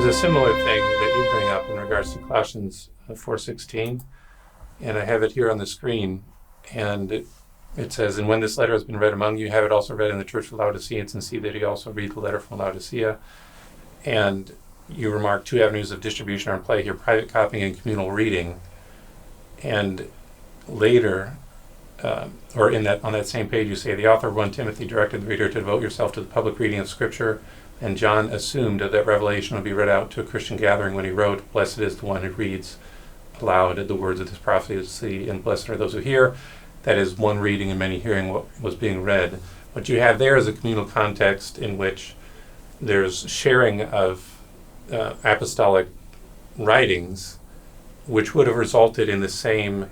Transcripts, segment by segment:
There's a similar thing that you bring up in regards to Colossians 4:16, and I have it here on the screen. And it says, "And when this letter has been read among you, have it also read in the church of Laodiceans, and see that you also read the letter from Laodicea." And you remark 2 avenues of distribution are in play here: private copying and communal reading. And later, or on that same page, you say, "The author of 1 Timothy directed the reader to devote yourself to the public reading of Scripture." And John assumed that revelation would be read out to a Christian gathering when he wrote, "Blessed is the one who reads aloud the words of this prophecy, and blessed are those who hear." That is, one reading and many hearing what was being read. What you have there is a communal context in which there's sharing of apostolic writings, which would have resulted in the same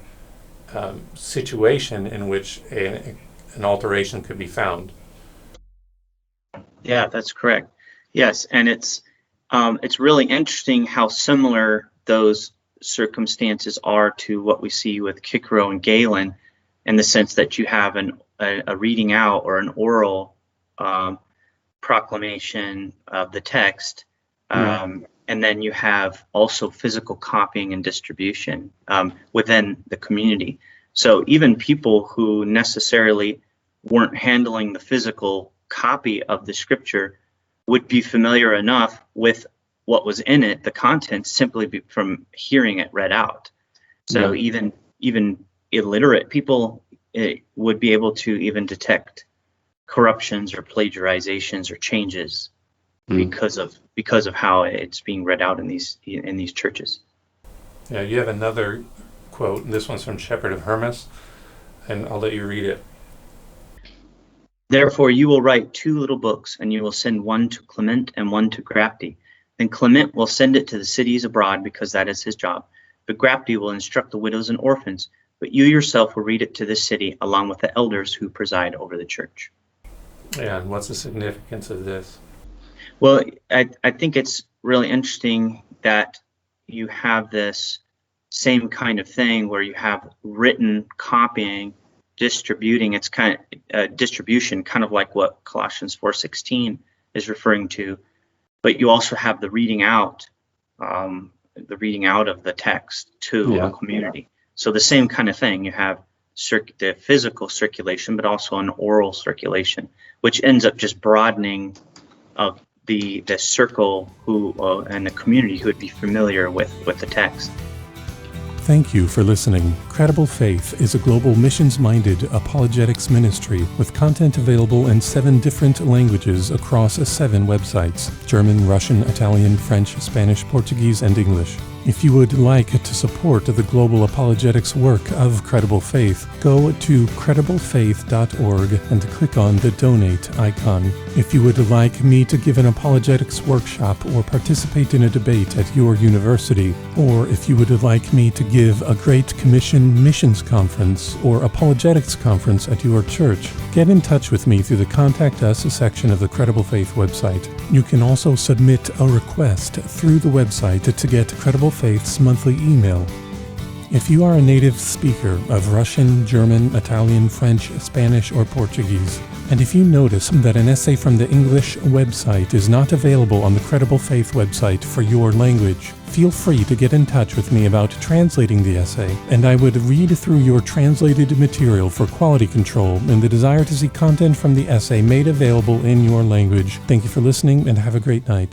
situation in which an alteration could be found. Yeah, that's correct. Yes, and it's really interesting how similar those circumstances are to what we see with Cicero and Galen, in the sense that you have a reading out or an oral proclamation of the text, and then you have also physical copying and distribution within the community. So even people who necessarily weren't handling the physical copy of the scripture would be familiar enough with what was in it, the content, simply from hearing it read out. So even illiterate people would be able to even detect corruptions or plagiarizations or changes because of how it's being read out in these churches. Yeah, you have another quote, and this one's from Shepherd of Hermas, and I'll let you read it. "Therefore you will write 2 little books, and you will send one to Clement and one to Grapte. Then Clement will send it to the cities abroad, because that is his job. But Grapte will instruct the widows and orphans. But you yourself will read it to this city, along with the elders who preside over the church." Yeah, and what's the significance of this? Well, I think it's really interesting that you have this same kind of thing where you have written copying, distributing. It's kind of distribution, kind of like what Colossians 4:16 is referring to. But you also have the reading out of the text to a community. So the same kind of thing. You have the physical circulation, but also an oral circulation, which ends up just broadening of the circle and the community who would be familiar with the text. Thank you for listening. Credible Faith is a global missions-minded apologetics ministry with content available in 7 different languages across 7 websites: German, Russian, Italian, French, Spanish, Portuguese, and English. If you would like to support the global apologetics work of Credible Faith, go to crediblefaith.org and click on the donate icon. If you would like me to give an apologetics workshop or participate in a debate at your university, or if you would like me to give a Great Commission missions conference or apologetics conference at your church, get in touch with me through the Contact Us section of the Credible Faith website. You can also submit a request through the website to get Credible Faith's monthly email. If you are a native speaker of Russian, German, Italian, French, Spanish, or Portuguese, and if you notice that an essay from the English website is not available on the Credible Faith website for your language, feel free to get in touch with me about translating the essay, and I would read through your translated material for quality control and the desire to see content from the essay made available in your language. Thank you for listening, and have a great night.